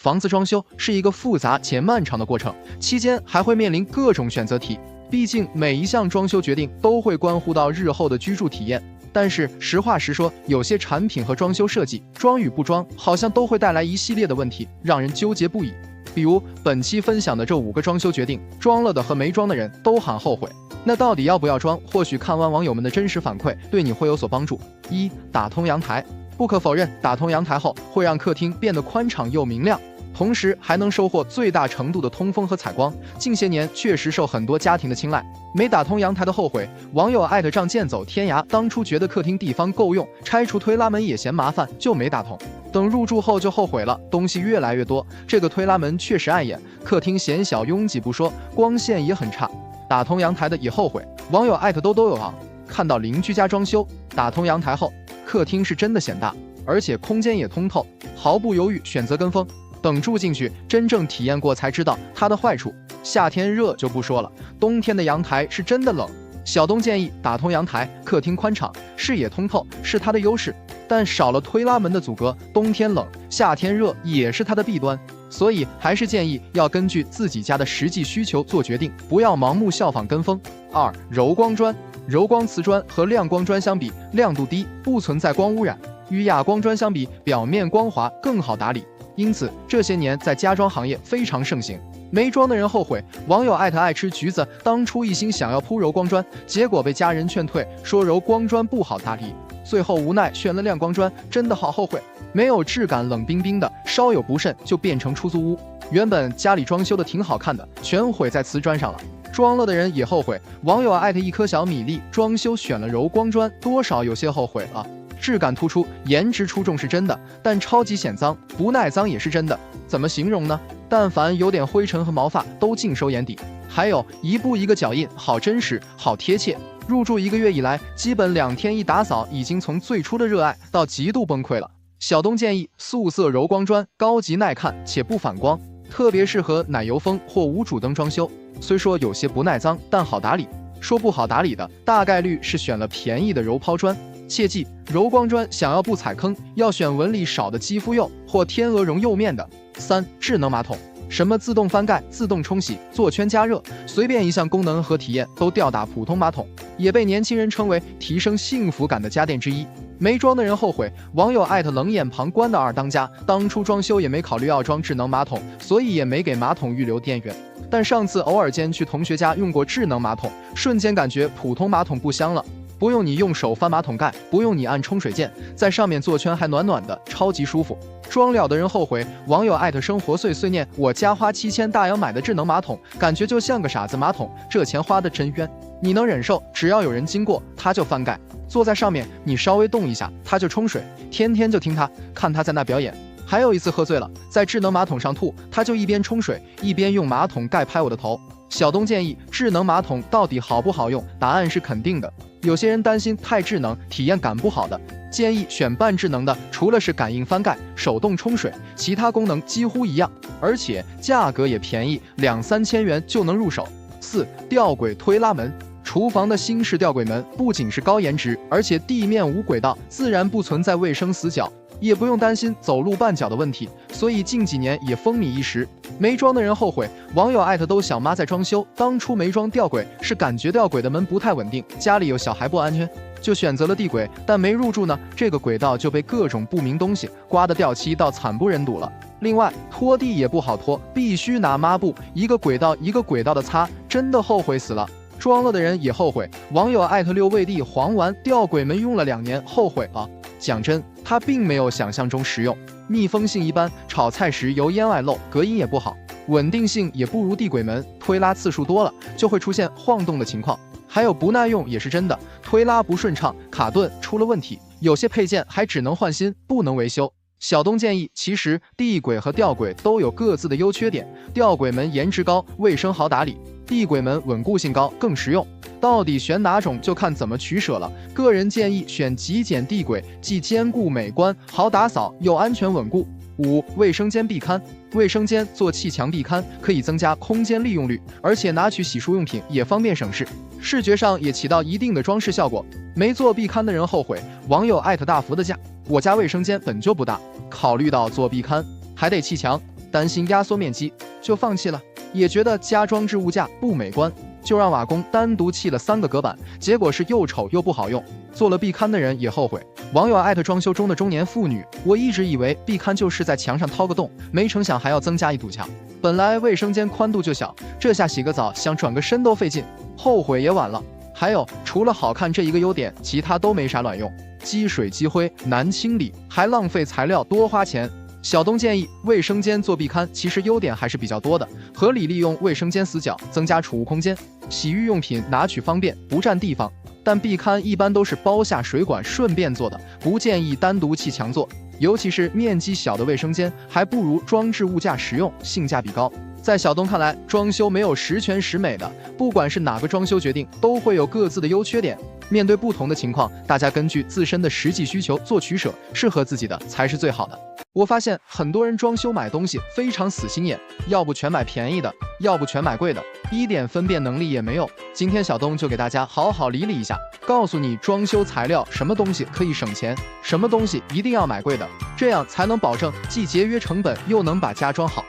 房子装修是一个复杂且漫长的过程，期间还会面临各种选择题。毕竟每一项装修决定都会关乎到日后的居住体验。但是实话实说，有些产品和装修设计，装与不装，好像都会带来一系列的问题，让人纠结不已。比如本期分享的这5个装修决定，装了的和没装的人都很后悔。那到底要不要装？或许看完网友们的真实反馈，对你会有所帮助。1. 打通阳台。不可否认，打通阳台后会让客厅变得宽敞又明亮，同时还能收获最大程度的通风和采光。近些年确实受很多家庭的青睐。没打通阳台的后悔，网友仗剑走天涯，当初觉得客厅地方够用，拆除推拉门也嫌麻烦，就没打通。等入住后就后悔了，东西越来越多，这个推拉门确实碍眼，客厅显小拥挤不说，光线也很差。打通阳台的也后悔，网友都有啊。看到邻居家装修打通阳台后，客厅是真的显大，而且空间也通透，毫不犹豫选择跟风。等住进去，真正体验过才知道它的坏处。夏天热就不说了，冬天的阳台是真的冷。小东建议打通阳台，客厅宽敞，视野通透是它的优势，但少了推拉门的阻隔，冬天冷，夏天热也是它的弊端。所以还是建议要根据自己家的实际需求做决定，不要盲目效仿跟风。2. 柔光砖。柔光瓷砖和亮光砖相比，亮度低，不存在光污染，与哑光砖相比，表面光滑，更好打理。因此这些年在家装行业非常盛行。没装的人后悔，网友爱吃橘子，当初一心想要铺柔光砖，结果被家人劝退，说柔光砖不好打理，最后无奈选了亮光砖，真的好后悔。没有质感，冷冰冰的，稍有不慎就变成出租屋。原本家里装修的挺好看的，全毁在瓷砖上了。装了的人也后悔，网友一颗小米粒，装修选了柔光砖，多少有些后悔了。质感突出，颜值出众是真的，但超级显脏，不耐脏也是真的。怎么形容呢？但凡有点灰尘和毛发都尽收眼底。还有一步一个脚印，好真实，好贴切。入住1个月以来，基本2天一打扫，已经从最初的热爱到极度崩溃了。小东建议素色柔光砖，高级耐看且不反光，特别适合奶油风或无主灯装修。虽说有些不耐脏，但好打理。说不好打理的，大概率是选了便宜的柔抛砖。切记，柔光砖想要不踩坑，要选纹理少的肌肤釉或天鹅绒釉面的。3. 智能马桶。什么自动翻盖、自动冲洗、坐圈加热，随便一项功能和体验都吊打普通马桶，也被年轻人称为提升幸福感的家电之一。没装的人后悔，网友冷眼旁观的二当家，当初装修也没考虑要装智能马桶，所以也没给马桶预留电源。但上次偶尔间去同学家用过智能马桶，瞬间感觉普通马桶不香了。不用你用手翻马桶盖，不用你按冲水键，在上面坐圈还暖暖的，超级舒服。装了的人后悔，网友生活碎碎念，我家花7000大洋买的智能马桶，感觉就像个傻子马桶，这钱花的真冤。你能忍受，只要有人经过，它就翻盖，坐在上面，你稍微动一下，它就冲水，天天就听它，看它在那表演。还有一次喝醉了，在智能马桶上吐，它就一边冲水，一边用马桶盖拍我的头。小东建议智能马桶到底好不好用？答案是肯定的。有些人担心太智能，体验感不好的，建议选半智能的，除了是感应翻盖、手动冲水，其他功能几乎一样，而且价格也便宜，2-3千元就能入手。4. 吊轨推拉门。厨房的新式吊轨门不仅是高颜值，而且地面无轨道，自然不存在卫生死角，也不用担心走路绊脚的问题，所以近几年也风靡一时。没装的人后悔，网友都小妈在装修，当初没装吊轨是感觉吊轨的门不太稳定，家里有小孩不安全，就选择了地轨，但没入住呢，这个轨道就被各种不明东西刮得掉漆到惨不忍睹了。另外拖地也不好拖，必须拿抹布一个轨道一个轨道的擦，真的后悔死了。装了的人也后悔，网友6味地黄丸吊轨门用了2年，后悔了。讲真，它并没有想象中实用，密封性一般，炒菜时油烟外漏，隔音也不好，稳定性也不如地轨门，推拉次数多了就会出现晃动的情况。还有不耐用也是真的，推拉不顺畅，卡顿出了问题，有些配件还只能换新，不能维修。小东建议，其实地轨和吊轨都有各自的优缺点，吊轨门颜值高，卫生好打理，地轨门稳固性高，更实用。到底选哪种就看怎么取舍了。个人建议选极简地轨，既兼顾美观、好打扫又安全稳固。5. 卫生间壁龛。卫生间做砌墙壁龛可以增加空间利用率，而且拿取洗漱用品也方便省事，视觉上也起到一定的装饰效果。没做壁龛的人后悔，网友大幅的价。我家卫生间本就不大，考虑到做壁龛还得砌墙，担心压缩面积，就放弃了。也觉得加装置物价不美观，就让瓦工单独砌了3个隔板，结果是又丑又不好用。做了壁龛的人也后悔。网友艾特装修中的中年妇女，我一直以为壁龛就是在墙上掏个洞，没成想还要增加一堵墙。本来卫生间宽度就小，这下洗个澡想转个身都费劲，后悔也晚了。还有，除了好看这一个优点，其他都没啥卵用，积水积灰难清理，还浪费材料多花钱。小东建议，卫生间做壁龛其实优点还是比较多的，合理利用卫生间死角，增加储物空间，洗浴用品拿取方便，不占地方。但壁龛一般都是包下水管顺便做的，不建议单独砌墙做，尤其是面积小的卫生间，还不如装置物价实用，性价比高。在小东看来，装修没有十全十美的，不管是哪个装修决定，都会有各自的优缺点。面对不同的情况，大家根据自身的实际需求做取舍，适合自己的才是最好的。我发现很多人装修买东西非常死心眼，要不全买便宜的，要不全买贵的，一点分辨能力也没有。今天小东就给大家好好理理一下，告诉你装修材料什么东西可以省钱，什么东西一定要买贵的，这样才能保证既节约成本，又能把家装好。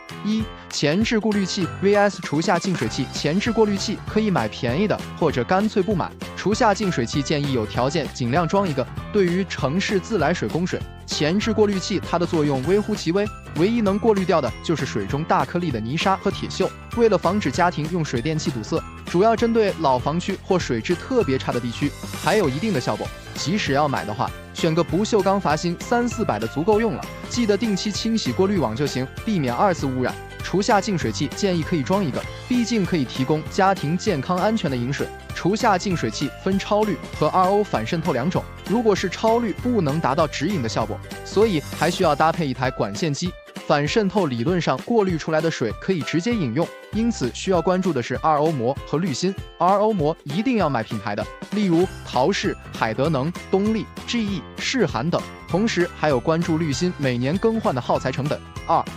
前置过滤器 vs 厨下净水器。前置过滤器可以买便宜的，或者干脆不买。厨下净水器建议有条件尽量装一个。对于城市自来水供水，前置过滤器它的作用微乎其微，唯一能过滤掉的就是水中大颗粒的泥沙和铁锈。为了防止家庭用水电气堵塞，主要针对老房区或水质特别差的地区，还有一定的效果。即使要买的话，选个不锈钢阀芯300-400的足够用了，记得定期清洗过滤网就行，避免2次污染。厨下净水器建议可以装一个，毕竟可以提供家庭健康安全的饮水。厨下净水器分超滤和RO 反渗透2种，如果是超滤不能达到直饮的效果，所以还需要搭配一台管线机。反渗透理论上过滤出来的水可以直接饮用，因此需要关注的是 RO 膜和滤芯。RO 膜一定要买品牌的，例如陶氏、海德能、东丽、GE、世涵等。同时还有关注滤芯每年更换的耗材成本。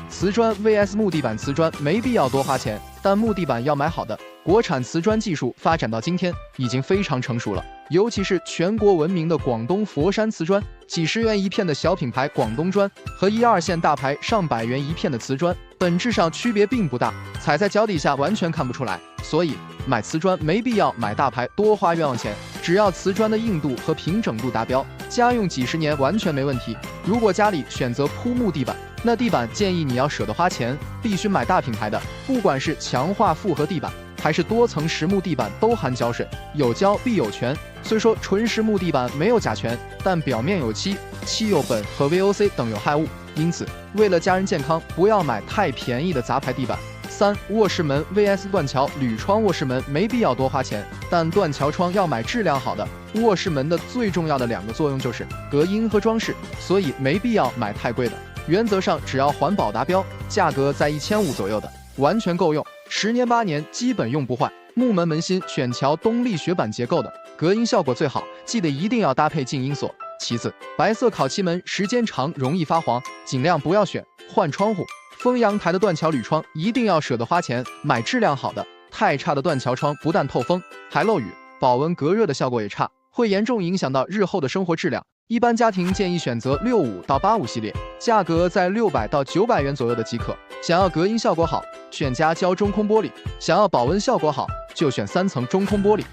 瓷砖 vs 木地板。瓷砖没必要多花钱，但木地板要买好的。国产瓷砖技术发展到今天已经非常成熟了，尤其是全国闻名的广东佛山瓷砖，几十元一片的小品牌广东砖和1、2线大牌上百元一片的瓷砖，本质上区别并不大，踩在脚底下完全看不出来。所以买瓷砖没必要买大牌多花冤枉钱，只要瓷砖的硬度和平整度达标，家用几十年完全没问题。如果家里选择铺木地板，那地板建议你要舍得花钱，必须买大品牌的，不管是强化复合地板还是多层实木地板都含胶水，有胶必有醛。虽说纯实木地板没有甲醛，但表面有漆、漆釉苯和 VOC 等有害物，因此为了家人健康，不要买太便宜的杂牌地板。卧室门 vs 断桥铝窗。卧室门没必要多花钱，但断桥窗要买质量好的。卧室门的最重要的2个作用就是隔音和装饰，所以没必要买太贵的。原则上只要环保达标，价格在1500左右的完全够用，10年8年基本用不坏。木门门芯选桥东丽雪板结构的，隔音效果最好，记得一定要搭配静音锁。其次，白色烤漆门时间长容易发黄，尽量不要选。换窗户，封阳台的断桥铝窗一定要舍得花钱，买质量好的。太差的断桥窗不但透风，还漏雨，保温隔热的效果也差，会严重影响到日后的生活质量。一般家庭建议选择65到85系列，价格在600到900元左右的即可。想要隔音效果好，选夹胶中空玻璃；想要保温效果好，就选3层中空玻璃。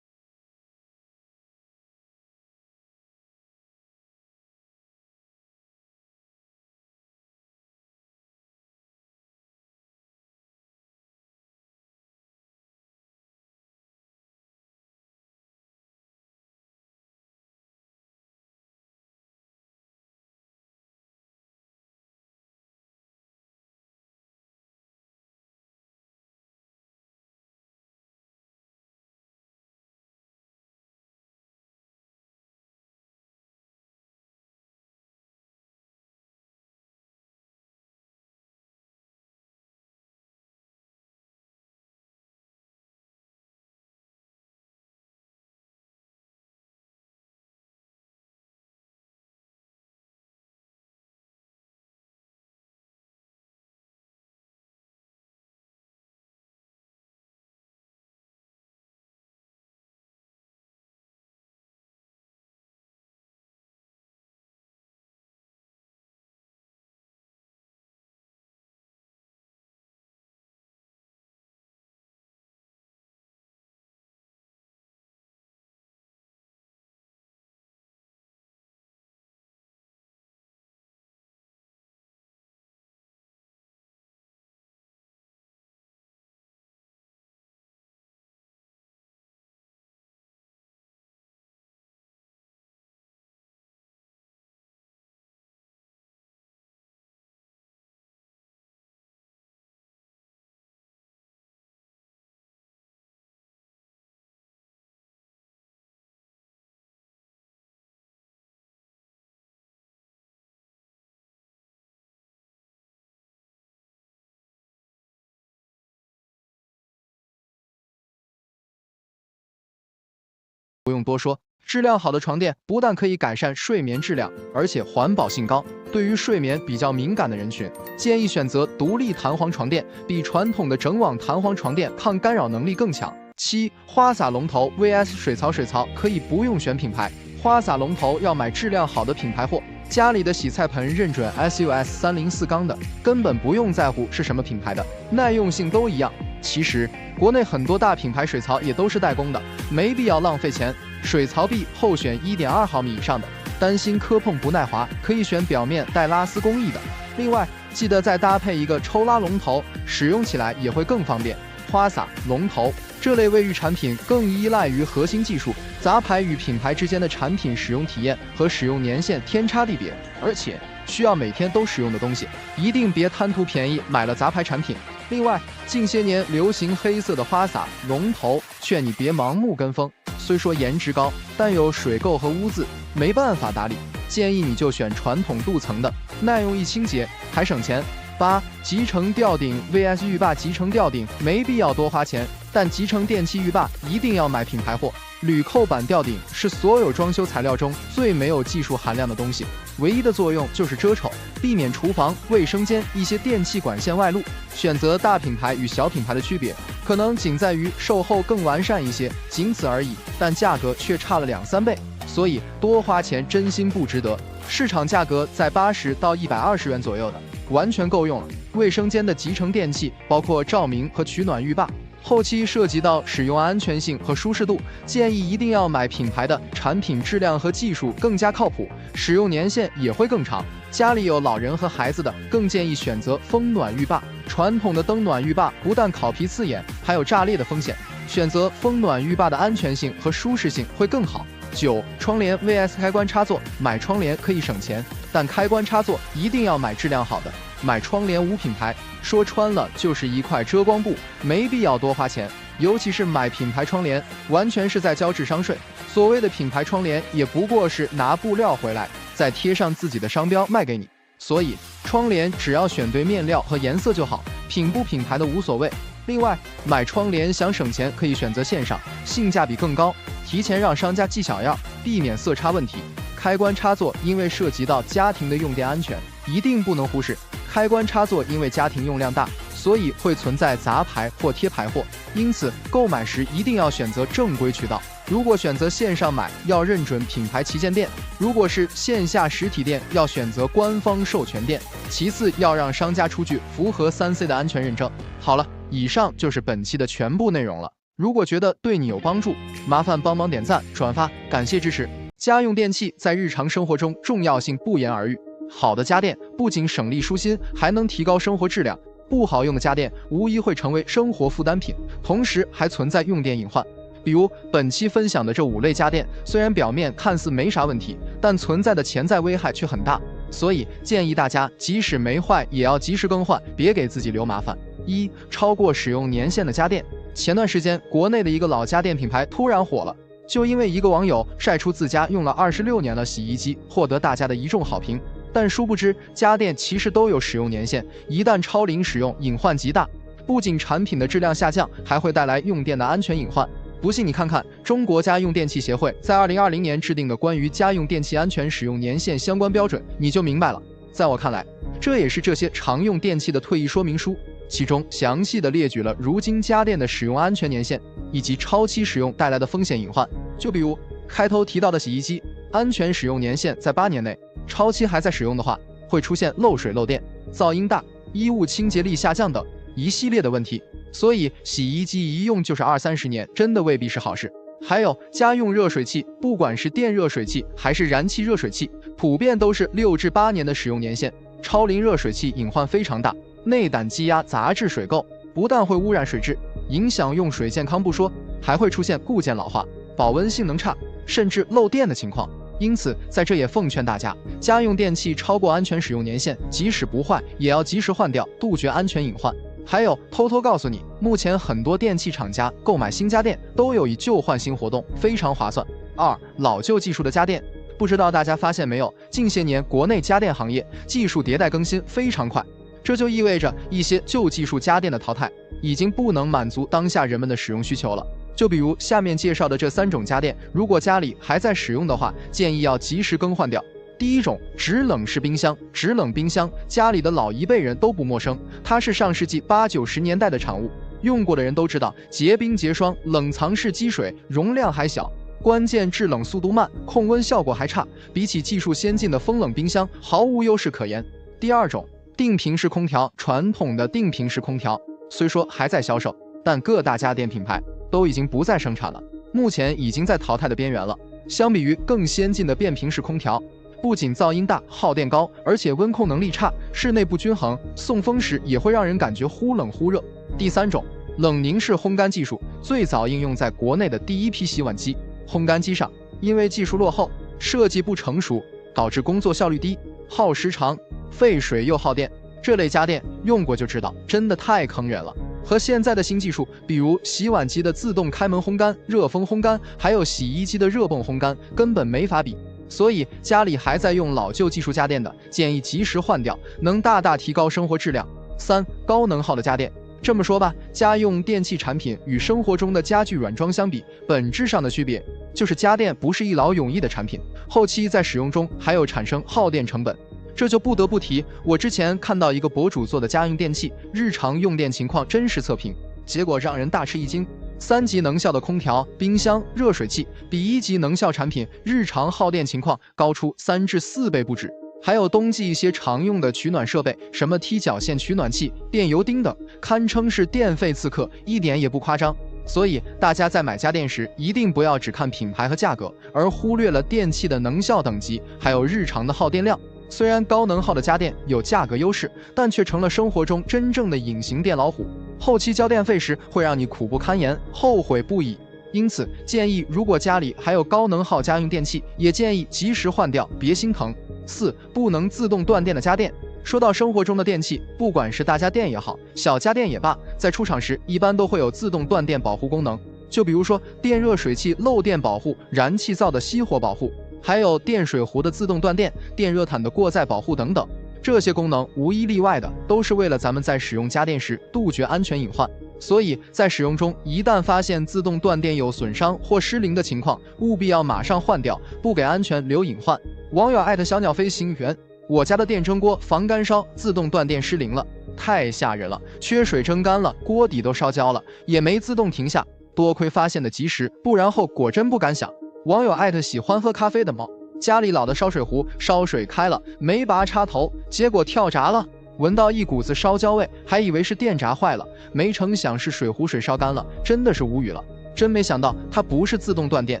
不用多说，质量好的床垫不但可以改善睡眠质量，而且环保性高。对于睡眠比较敏感的人群，建议选择独立弹簧床垫，比传统的整网弹簧床垫抗干扰能力更强。7. 花洒龙头 vs 水槽可以不用选品牌，花洒龙头要买质量好的品牌货。家里的洗菜盆认准 SUS304缸的，根本不用在乎是什么品牌的，耐用性都一样。其实国内很多大品牌水槽也都是代工的，没必要浪费钱。水槽壁后选 1.2 毫米以上的，担心磕碰不耐滑，可以选表面带拉丝工艺的。另外记得再搭配一个抽拉龙头，使用起来也会更方便。花洒、龙头这类卫浴产品更依赖于核心技术，杂牌与品牌之间的产品使用体验和使用年限天差地别，而且需要每天都使用的东西，一定别贪图便宜买了杂牌产品。另外，近些年流行黑色的花洒、龙头，劝你别盲目跟风。虽说颜值高，但有水垢和污渍，没办法打理，建议你就选传统镀层的，耐用易清洁，还省钱。8. 集成吊顶 vs 浴霸。集成吊顶没必要多花钱，但集成电器浴霸一定要买品牌货。铝扣板吊顶是所有装修材料中最没有技术含量的东西，唯一的作用就是遮丑，避免厨房、卫生间一些电气管线外露。选择大品牌与小品牌的区别，可能仅在于售后更完善一些，仅此而已，但价格却差了2-3倍，所以多花钱真心不值得。市场价格在80到120元左右的，完全够用了。卫生间的集成电器包括照明和取暖浴霸，后期涉及到使用安全性和舒适度，建议一定要买品牌的，产品质量和技术更加靠谱，使用年限也会更长。家里有老人和孩子的，更建议选择风暖浴霸。传统的灯暖浴霸不但烤皮刺眼，还有炸裂的风险，选择风暖浴霸的安全性和舒适性会更好。9. 窗帘 vs 开关插座。买窗帘可以省钱，但开关插座一定要买质量好的。买窗帘无品牌，说穿了就是一块遮光布，没必要多花钱。尤其是买品牌窗帘，完全是在交智商税。所谓的品牌窗帘，也不过是拿布料回来，再贴上自己的商标卖给你。所以窗帘只要选对面料和颜色就好，品不品牌的无所谓。另外，买窗帘想省钱，可以选择线上，性价比更高。提前让商家记小样，避免色差问题。开关插座因为涉及到家庭的用电安全，一定不能忽视。开关插座因为家庭用量大，所以会存在杂牌或贴牌货，因此购买时一定要选择正规渠道。如果选择线上买，要认准品牌旗舰店；如果是线下实体店，要选择官方授权店。其次，要让商家出具符合3C 的安全认证。好了，以上就是本期的全部内容了。如果觉得对你有帮助，麻烦帮忙点赞、转发，感谢支持。家用电器在日常生活中重要性不言而喻，好的家电不仅省力舒心，还能提高生活质量。不好用的家电无疑会成为生活负担品，同时还存在用电隐患。比如本期分享的这5类家电，虽然表面看似没啥问题，但存在的潜在危害却很大，所以建议大家即使没坏也要及时更换，别给自己留麻烦。1. 超过使用年限的家电。前段时间国内的一个老家电品牌突然火了，就因为一个网友晒出自家用了26年的洗衣机，获得大家的一众好评。但殊不知家电其实都有使用年限，一旦超龄使用，隐患极大，不仅产品的质量下降，还会带来用电的安全隐患。不信你看看中国家用电器协会在2020年制定的关于家用电器安全使用年限相关标准，你就明白了。在我看来，这也是这些常用电器的退役说明书，其中详细的列举了如今家电的使用安全年限以及超期使用带来的风险隐患。就比如开头提到的洗衣机，安全使用年限在8年内，超期还在使用的话，会出现漏水漏电、噪音大、衣物清洁力下降等一系列的问题。所以洗衣机一用就是20-30年，真的未必是好事。还有家用热水器，不管是电热水器还是燃气热水器，普遍都是6至8年的使用年限。超龄热水器隐患非常大，内胆积压杂质水垢，不但会污染水质，影响用水健康不说，还会出现固件老化、保温性能差，甚至漏电的情况。因此在这也奉劝大家，家用电器超过安全使用年限，即使不坏也要及时换掉，杜绝安全隐患。还有偷偷告诉你，目前很多电器厂家购买新家电都有以旧换新活动，非常划算。2. 老旧技术的家电。不知道大家发现没有，近些年国内家电行业技术迭代更新非常快，这就意味着一些旧技术家电的淘汰已经不能满足当下人们的使用需求了。就比如下面介绍的这3种家电，如果家里还在使用的话，建议要及时更换掉。第一种，制冷式冰箱。制冷冰箱，家里的老一辈人都不陌生，它是上世纪80、90年代的产物，用过的人都知道，结冰结霜，冷藏式积水，容量还小，关键制冷速度慢，控温效果还差，比起技术先进的风冷冰箱毫无优势可言。第二种，定频式空调。传统的定频式空调虽说还在销售，但各大家电品牌都已经不再生产了，目前已经在淘汰的边缘了。相比于更先进的变频式空调，不仅噪音大、耗电高，而且温控能力差，室内不均衡，送风时也会让人感觉忽冷忽热。第三种，冷凝式烘干技术，最早应用在国内的第一批洗碗机、烘干机上，因为技术落后、设计不成熟，导致工作效率低、耗时长、费水又耗电。这类家电用过就知道，真的太坑人了。和现在的新技术，比如洗碗机的自动开门烘干、热风烘干，还有洗衣机的热泵烘干，根本没法比。所以家里还在用老旧技术家电的，建议及时换掉，能大大提高生活质量。3、高能耗的家电。这么说吧，家用电器产品与生活中的家具软装相比，本质上的区别就是家电不是一劳永逸的产品，后期在使用中还有产生耗电成本。这就不得不提我之前看到一个博主做的家用电器日常用电情况真实测评，结果让人大吃一惊。3级能效的空调、冰箱、热水器比1级能效产品日常耗电情况高出3至4倍不止。还有冬季一些常用的取暖设备，什么踢脚线取暖器、电油钉等，堪称是电费刺客，一点也不夸张。所以大家在买家电时，一定不要只看品牌和价格，而忽略了电器的能效等级，还有日常的耗电量。虽然高能耗的家电有价格优势，但却成了生活中真正的隐形电老虎，后期交电费时会让你苦不堪言，后悔不已。因此建议，如果家里还有高能耗家用电器，也建议及时换掉，别心疼。4、不能自动断电的家电。说到生活中的电器，不管是大家电也好，小家电也罢，在出厂时一般都会有自动断电保护功能，就比如说电热水器漏电保护、燃气灶的熄火保护，还有电水壶的自动断电、电热毯的过载保护等等。这些功能无一例外的都是为了咱们在使用家电时杜绝安全隐患，所以在使用中一旦发现自动断电有损伤或失灵的情况，务必要马上换掉，不给安全留隐患。网友小鸟飞行员，我家的电蒸锅防干烧自动断电失灵了，太吓人了，缺水蒸干了，锅底都烧焦了，也没自动停下，多亏发现的及时，不然后果真不敢想。网友喜欢喝咖啡的猫，家里老的烧水壶烧水开了，没拔插头，结果跳闸了，闻到一股子烧焦味，还以为是电闸坏了，没成想是水壶水烧干了，真的是无语了。真没想到它不是自动断电。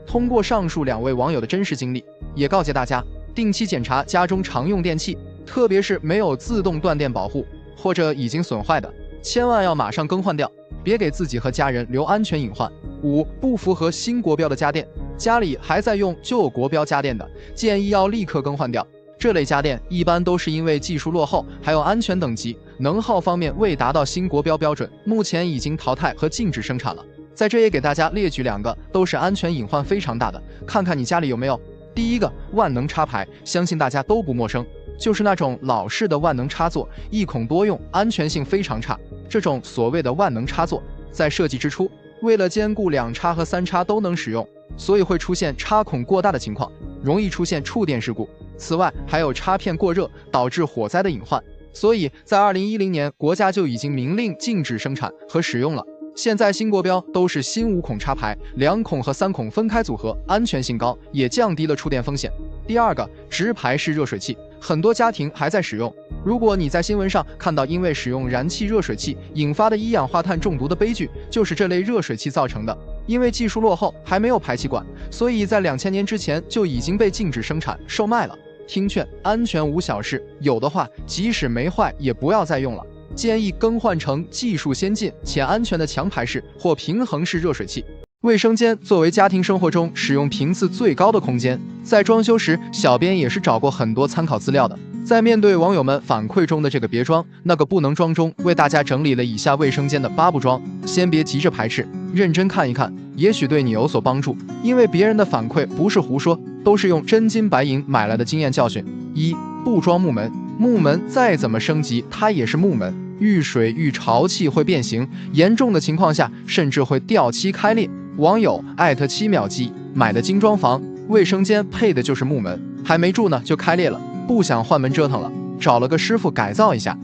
通过上述2位网友的真实经历，也告诫大家，定期检查家中常用电器，特别是没有自动断电保护或者已经损坏的，千万要马上更换掉，别给自己和家人留安全隐患。5、不符合新国标的家电。家里还在用旧国标家电的，建议要立刻更换掉。这类家电一般都是因为技术落后，还有安全等级、能耗方面未达到新国标标准，目前已经淘汰和禁止生产了。在这也给大家列举2个都是安全隐患非常大的，看看你家里有没有。第一个，万能插排，相信大家都不陌生，就是那种老式的万能插座，一孔多用，安全性非常差。这种所谓的万能插座，在设计之初，为了兼顾2插和3插都能使用，所以会出现插孔过大的情况，容易出现触电事故。此外，还有插片过热导致火灾的隐患。所以在2010年，国家就已经明令禁止生产和使用了。现在新国标都是新5孔插排，2孔和3孔分开组合，安全性高，也降低了触电风险。第二个，直排式热水器，很多家庭还在使用。如果你在新闻上看到因为使用燃气热水器引发的一氧化碳中毒的悲剧，就是这类热水器造成的。因为技术落后，还没有排气管，所以在2000年之前就已经被禁止生产售卖了。听劝，安全无小事，有的话即使没坏也不要再用了，建议更换成技术先进且安全的强排式或平衡式热水器。卫生间作为家庭生活中使用频次最高的空间，在装修时，小编也是找过很多参考资料的。在面对网友们反馈中的这个别装那个不能装中，为大家整理了以下卫生间的8不装，先别急着排斥，认真看一看，也许对你有所帮助。因为别人的反馈不是胡说，都是用真金白银买来的经验教训。1、不装木门。木门再怎么升级，它也是木门，遇水遇潮气会变形，严重的情况下甚至会掉漆开裂。网友7秒记买的精装房，卫生间配的就是木门，还没住呢就开裂了，不想换门折腾了，找了个师傅改造一下。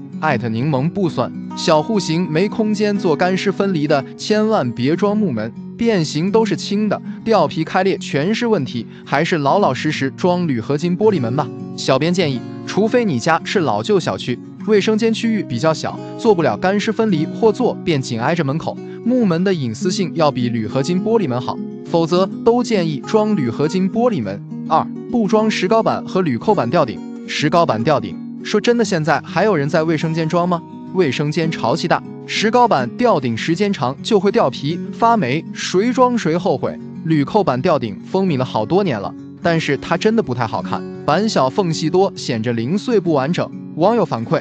柠檬不酸，小户型没空间做干湿分离的，千万别装木门，变形都是轻的，掉皮开裂全是问题，还是老老实实装铝合金玻璃门吧。小编建议，除非你家是老旧小区，卫生间区域比较小，做不了干湿分离，或做便紧挨着门口，木门的隐私性要比铝合金玻璃门好，否则都建议装铝合金玻璃门。2. 不装石膏板和铝扣板吊顶。石膏板吊顶，说真的，现在还有人在卫生间装吗？卫生间潮气大，石膏板吊顶时间长就会掉皮发霉，谁装谁后悔。铝扣板吊顶风靡了好多年了，但是它真的不太好看，板小缝隙多，显着零碎不完整。网友反馈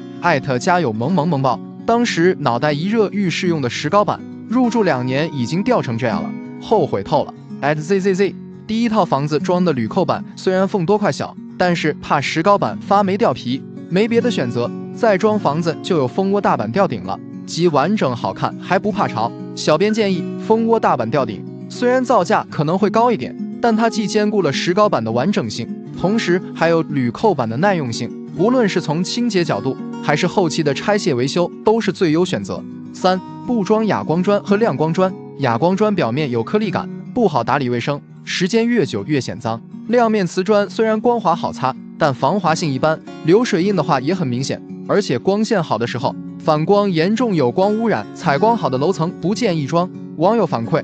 家有萌爆，当时脑袋一热欲试用的石膏板，入住2年已经掉成这样了，后悔透了。@zzz 第一套房子装的铝扣板虽然缝多块小，但是怕石膏板发霉掉皮，没别的选择，再装房子就有蜂窝大板吊顶了，既完整好看还不怕潮。小编建议，蜂窝大板吊顶虽然造价可能会高一点，但它既兼顾了石膏板的完整性，同时还有铝扣板的耐用性，无论是从清洁角度还是后期的拆卸维修都是最优选择。3. 不装哑光砖和亮光砖。哑光砖表面有颗粒感，不好打理卫生，时间越久越显脏。亮面瓷砖虽然光滑好擦，但防滑性一般，流水印的话也很明显，而且光线好的时候反光严重有光污染，采光好的楼层不建议装。网友反馈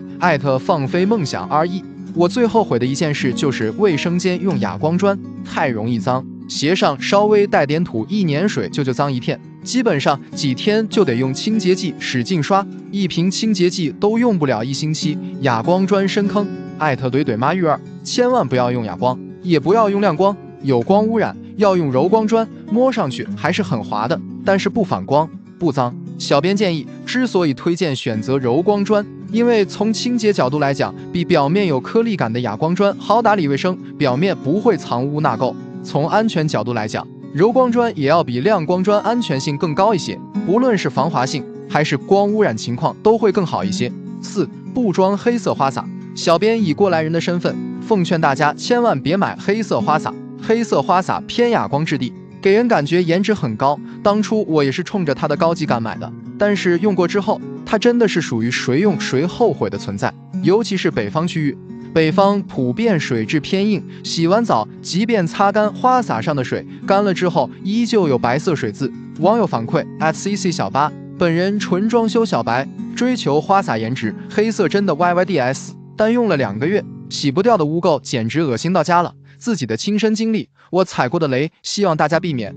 放飞梦想 RE， 我最后悔的一件事就是卫生间用哑光砖，太容易脏，鞋上稍微带点土，一粘水就脏一片，基本上几天就得用清洁剂使劲刷，一瓶清洁剂都用不了1星期。哑光砖深坑，怼妈育儿，千万不要用哑光，也不要用亮光，有光污染，要用柔光砖，摸上去还是很滑的，但是不反光不脏。小编建议，之所以推荐选择柔光砖，因为从清洁角度来讲，比表面有颗粒感的哑光砖好打理卫生，表面不会藏污纳垢。从安全角度来讲，柔光砖也要比亮光砖安全性更高一些，不论是防滑性还是光污染情况都会更好一些。4. 不装黑色花洒。小编以过来人的身份，奉劝大家千万别买黑色花洒。黑色花洒偏哑光质地，给人感觉颜值很高，当初我也是冲着它的高级感买的，但是用过之后，它真的是属于谁用谁后悔的存在，尤其是北方区域，北方普遍水质偏硬，洗完澡即便擦干花洒上的水，干了之后依旧有白色水渍。网友反馈@cc 小八，本人纯装修小白，追求花洒颜值，黑色真的 YYDS， 但用了2个月，洗不掉的污垢简直恶心到家了。自己的亲身经历，我踩过的雷，希望大家避免。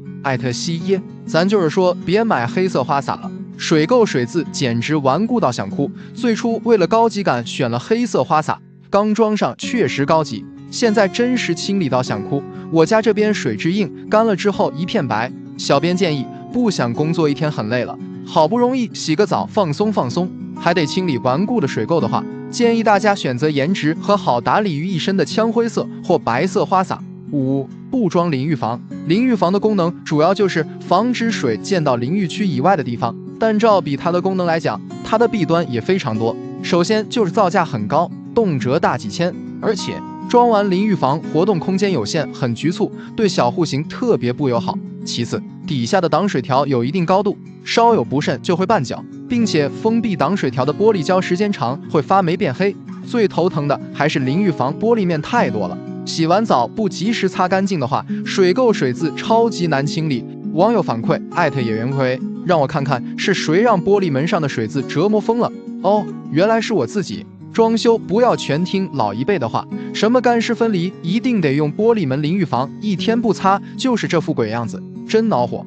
西耶，咱就是说别买黑色花洒了，水垢水渍简直顽固到想哭。最初为了高级感选了黑色花洒，刚装上确实高级，现在真实清理到想哭。我家这边水质硬，干了之后一片白。小编建议，不想工作一天很累了，好不容易洗个澡放松放松，还得清理顽固的水垢的话，建议大家选择颜值和好打理于一身的枪灰色或白色花洒。5. 不装淋浴房。淋浴房的功能主要就是防止水溅到淋浴区以外的地方，但照比它的功能来讲，它的弊端也非常多。首先就是造价很高，动辄大几千，而且装完淋浴房活动空间有限，很局促，对小户型特别不友好。其次，底下的挡水条有一定高度，稍有不慎就会绊脚，并且封闭挡水条的玻璃胶时间长会发霉变黑。最头疼的还是淋浴房玻璃面太多了，洗完澡不及时擦干净的话，水垢水渍超级难清理。网友反馈野原葵，让我看看是谁让玻璃门上的水渍折磨疯了。哦，原来是我自己。装修不要全听老一辈的话，什么干湿分离一定得用玻璃门淋浴房，一天不擦就是这副鬼样子，真恼火。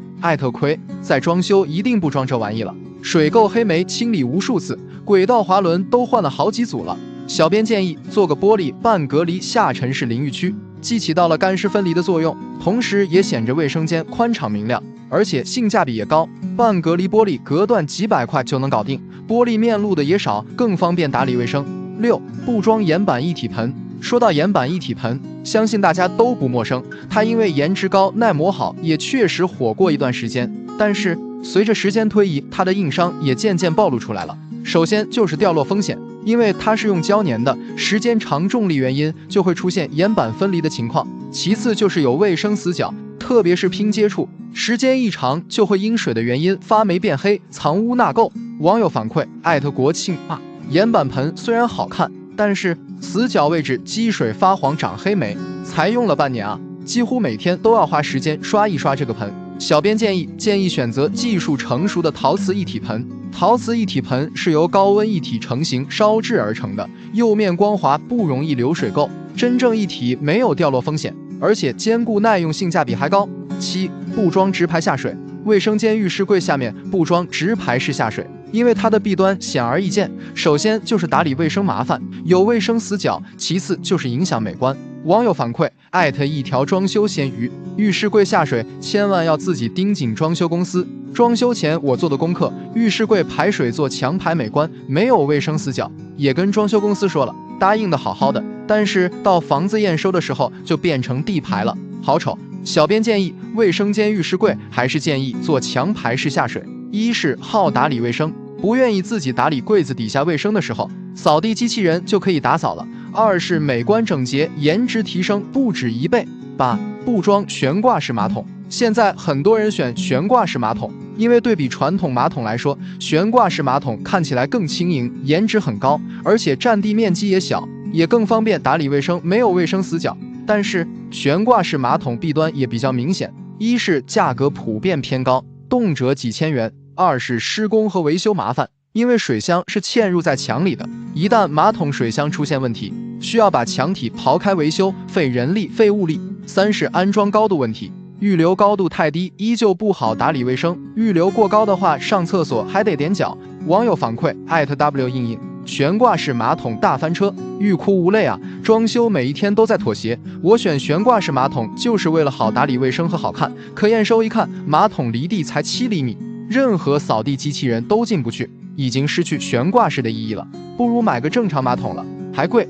葵在装修一定不装这玩意了，水垢黑霉清理无数次，轨道滑轮都换了好几组了。小编建议做个玻璃半隔离下沉式淋浴区，既起到了干湿分离的作用，同时也显着卫生间宽敞明亮，而且性价比也高。半隔离玻璃隔断几百块就能搞定，玻璃面露的也少，更方便打理卫生。6. 不装岩板一体盆。说到岩板一体盆，相信大家都不陌生，它因为颜值高、耐磨好，也确实火过一段时间。但是随着时间推移，它的硬伤也渐渐暴露出来了。首先就是掉落风险，因为它是用胶粘的，时间长重力原因就会出现岩板分离的情况。其次就是有卫生死角，特别是拼接处，时间一长就会因水的原因发霉变黑，藏污纳垢。网友反馈国庆岩板盆虽然好看，但是死角位置积水发黄长黑霉，才用了半年几乎每天都要花时间刷一刷这个盆。小编建议选择技术成熟的陶瓷一体盆。陶瓷一体盆是由高温一体成型烧制而成的，釉面光滑，不容易流水垢，真正一体没有掉落风险，而且坚固耐用，性价比还高。7. 不装直排下水。卫生间浴室柜下面不装直排式下水，因为它的弊端显而易见，首先就是打理卫生麻烦，有卫生死角，其次就是影响美观。网友反馈一条装修咸鱼，浴室柜下水千万要自己盯紧装修公司。装修前我做的功课，浴室柜排水做强排美观，没有卫生死角，也跟装修公司说了，答应的好好的，但是到房子验收的时候就变成地排了，好丑。小编建议卫生间浴室柜还是建议做强排式下水，一是好打理卫生，不愿意自己打理柜子底下卫生的时候，扫地机器人就可以打扫了；二是美观整洁，颜值提升不止1倍。8. 不装悬挂式马桶。现在很多人选悬挂式马桶，因为对比传统马桶来说，悬挂式马桶看起来更轻盈，颜值很高，而且占地面积也小，也更方便打理卫生，没有卫生死角。但是悬挂式马桶弊端也比较明显，一是价格普遍偏高，动辄几千元；二是施工和维修麻烦，因为水箱是嵌入在墙里的，一旦马桶水箱出现问题，需要把墙体刨开维修，费人力费物力。3是安装高度问题，预留高度太低，依旧不好打理卫生，预留过高的话，上厕所还得踮脚。网友反馈@W 印悬挂式马桶大翻车，欲哭无泪装修每一天都在妥协，我选悬挂式马桶就是为了好打理卫生和好看，可验收一看，马桶离地才7厘米，任何扫地机器人都进不去，已经失去悬挂式的意义了，不如买个正常马桶了，还贵。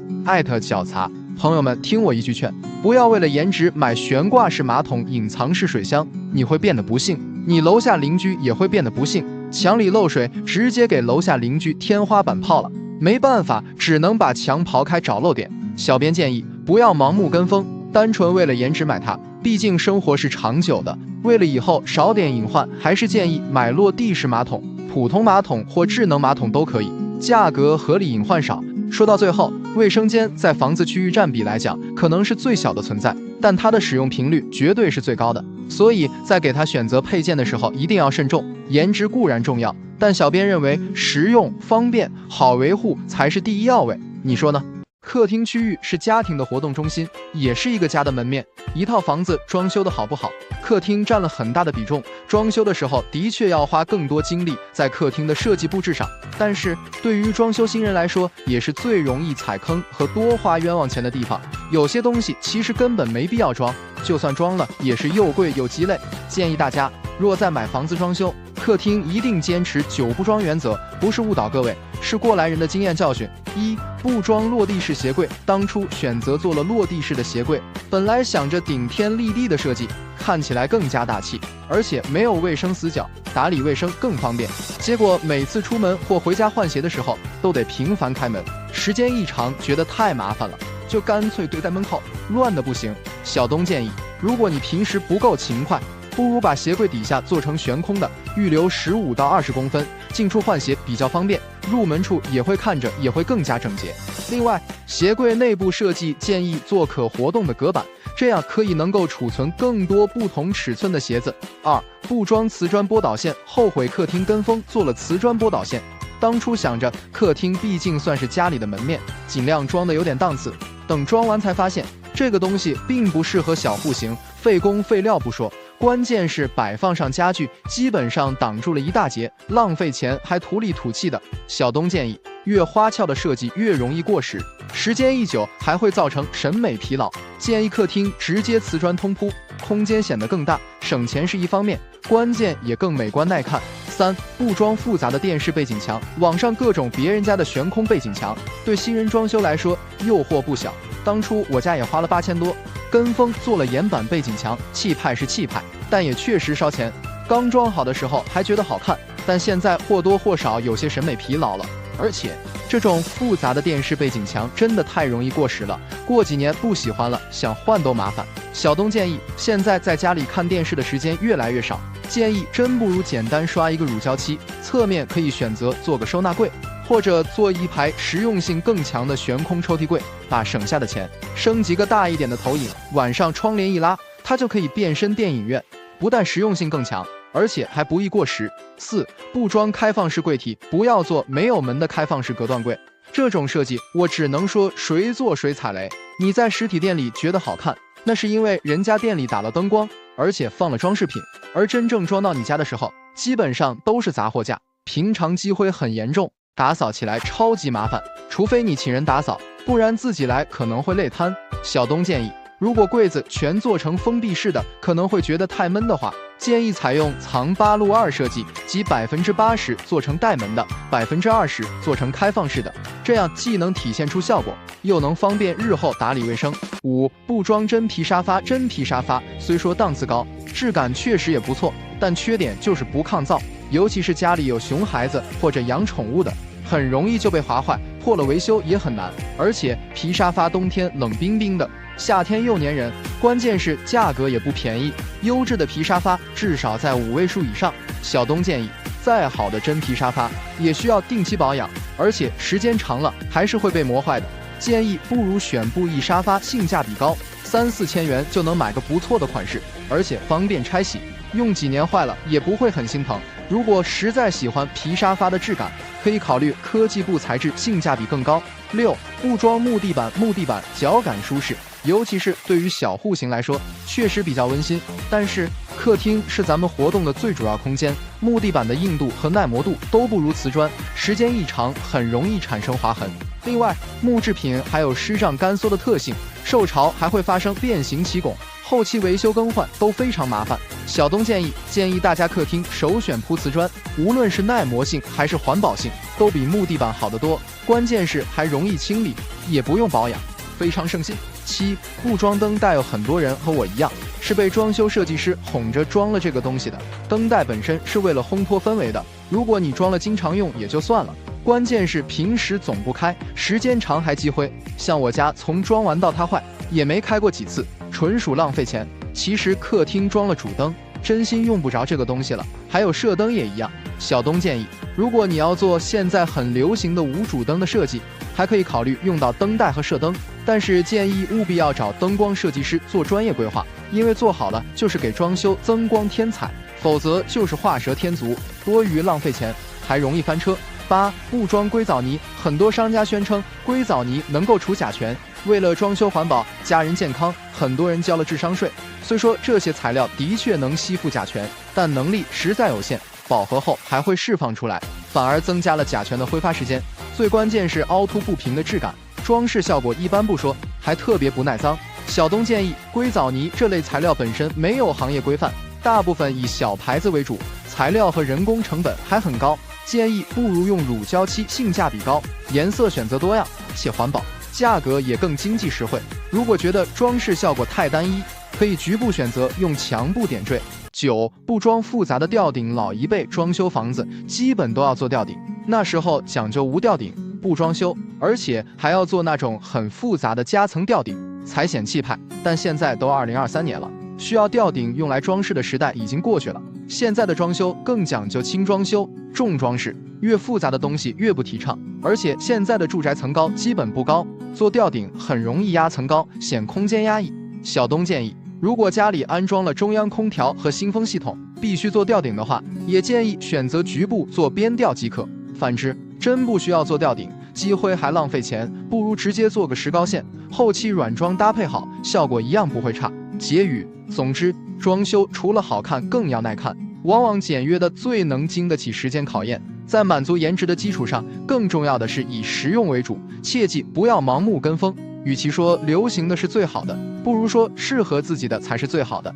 脚擦。朋友们，听我一句劝，不要为了颜值买悬挂式马桶隐藏式水箱，你会变得不幸，你楼下邻居也会变得不幸，墙里漏水直接给楼下邻居天花板泡了，没办法，只能把墙刨开找漏点。小编建议不要盲目跟风，单纯为了颜值买它，毕竟生活是长久的，为了以后少点隐患，还是建议买落地式马桶，普通马桶或智能马桶都可以，价格合理，隐患少。说到最后，卫生间在房子区域占比来讲可能是最小的存在，但它的使用频率绝对是最高的，所以在给它选择配件的时候一定要慎重。颜值固然重要，但小编认为实用、方便、好维护才是第一要位，你说呢？客厅区域是家庭的活动中心，也是一个家的门面。一套房子装修的好不好，客厅占了很大的比重。装修的时候的确要花更多精力在客厅的设计布置上，但是对于装修新人来说，也是最容易踩坑和多花冤枉钱的地方。有些东西其实根本没必要装，就算装了也是又贵又鸡肋。建议大家若在买房子装修，客厅一定坚持9不装原则，不是误导各位，是过来人的经验教训。1. 不装落地式鞋柜。当初选择做了落地式的鞋柜，本来想着顶天立地的设计，看起来更加大气，而且没有卫生死角，打理卫生更方便。结果每次出门或回家换鞋的时候，都得频繁开门，时间一长觉得太麻烦了，就干脆堆在门口，乱的不行。小东建议，如果你平时不够勤快，不如把鞋柜底下做成悬空的，预留15到20公分，进出换鞋比较方便，入门处也会看着也会更加整洁。另外，鞋柜内部设计建议做可活动的隔板，这样可以能够储存更多不同尺寸的鞋子。2. 不装瓷砖拨导线，后悔客厅跟风做了瓷砖拨导线。当初想着客厅毕竟算是家里的门面，尽量装的有点档次，等装完才发现这个东西并不适合小户型，费工费料不说，关键是摆放上家具基本上挡住了一大截，浪费钱还土里土气的。小东建议，越花俏的设计越容易过时，时间一久还会造成审美疲劳，建议客厅直接瓷砖通铺，空间显得更大，省钱是一方面，关键也更美观耐看。3. 不装复杂的电视背景墙。网上各种别人家的悬空背景墙，对新人装修来说诱惑不小，当初我家也花了8000多，跟风做了岩板背景墙，气派是气派，但也确实烧钱。刚装好的时候还觉得好看，但现在或多或少有些审美疲劳了。而且这种复杂的电视背景墙真的太容易过时了，过几年不喜欢了，想换都麻烦。小东建议，现在在家里看电视的时间越来越少，建议真不如简单刷一个乳胶漆，侧面可以选择做个收纳柜，或者做一排实用性更强的悬空抽屉柜，把省下的钱升级个大一点的投影，晚上窗帘一拉，它就可以变身电影院，不但实用性更强，而且还不易过时。4. 不装开放式柜体，不要做没有门的开放式隔断柜。这种设计我只能说谁做谁踩雷。你在实体店里觉得好看，那是因为人家店里打了灯光，而且放了装饰品，而真正装到你家的时候，基本上都是杂货架，平常积灰很严重，打扫起来超级麻烦，除非你请人打扫，不然自己来可能会累瘫。小东建议，如果柜子全做成封闭式的，可能会觉得太闷的话，建议采用藏8路2设计，即80%做成带门的，20%做成开放式的，这样既能体现出效果，又能方便日后打理卫生。5. 不装真皮沙发。真皮沙发虽说档次高，质感确实也不错，但缺点就是不抗造，尤其是家里有熊孩子或者养宠物的，很容易就被划坏，破了维修也很难。而且皮沙发冬天冷冰冰的，夏天又粘人，关键是价格也不便宜，优质的皮沙发至少在5位数以上。小东建议，再好的真皮沙发也需要定期保养，而且时间长了还是会被磨坏的，建议不如选布艺沙发，性价比高，3、4千元就能买个不错的款式，而且方便拆洗，用几年坏了也不会很心疼。如果实在喜欢皮沙发的质感，可以考虑科技布材质，性价比更高。6. 不装木地板。木地板脚感舒适，尤其是对于小户型来说，确实比较温馨。但是客厅是咱们活动的最主要空间，木地板的硬度和耐磨度都不如瓷砖，时间一长很容易产生划痕。另外，木制品还有湿胀干缩的特性，受潮还会发生变形起拱，后期维修更换都非常麻烦。小东建议大家客厅首选铺瓷砖，无论是耐磨性还是环保性，都比木地板好得多，关键是还容易清理，也不用保养，非常省心。7. 不装灯带。有很多人和我一样，是被装修设计师哄着装了这个东西的。灯带本身是为了烘托氛围的，如果你装了经常用也就算了，关键是平时总不开，时间长还积灰。像我家从装完到它坏也没开过几次，纯属浪费钱。其实客厅装了主灯，真心用不着这个东西了，还有射灯也一样。小东建议，如果你要做现在很流行的无主灯的设计，还可以考虑用到灯带和射灯，但是建议务必要找灯光设计师做专业规划，因为做好了就是给装修增光添彩，否则就是画蛇添足，多余浪费钱，还容易翻车。8. 不装硅藻泥。很多商家宣称硅藻泥能够除甲醛，为了装修环保、家人健康，很多人交了智商税。虽说这些材料的确能吸附甲醛，但能力实在有限，饱和后还会释放出来，反而增加了甲醛的挥发时间。最关键是凹凸不平的质感，装饰效果一般不说，还特别不耐脏。小东建议，硅藻泥这类材料本身没有行业规范，大部分以小牌子为主，材料和人工成本还很高，建议不如用乳胶漆，性价比高，颜色选择多样且环保，价格也更经济实惠。如果觉得装饰效果太单一，可以局部选择用墙布点缀。9. 不装复杂的吊顶。老一辈装修房子基本都要做吊顶，那时候讲究无吊顶不装修，而且还要做那种很复杂的夹层吊顶才显气派。但现在都2023年了，需要吊顶用来装饰的时代已经过去了，现在的装修更讲究轻装修重装饰，越复杂的东西越不提倡。而且现在的住宅层高基本不高，做吊顶很容易压层高，显空间压抑。小东建议，如果家里安装了中央空调和新风系统，必须做吊顶的话，也建议选择局部做边吊即可。反之，真不需要做吊顶，积灰还浪费钱，不如直接做个石膏线，后期软装搭配好，效果一样不会差。结语：总之，装修除了好看更要耐看，往往简约的最能经得起时间考验。在满足颜值的基础上，更重要的是以实用为主，切记不要盲目跟风。与其说流行的是最好的，不如说适合自己的才是最好的。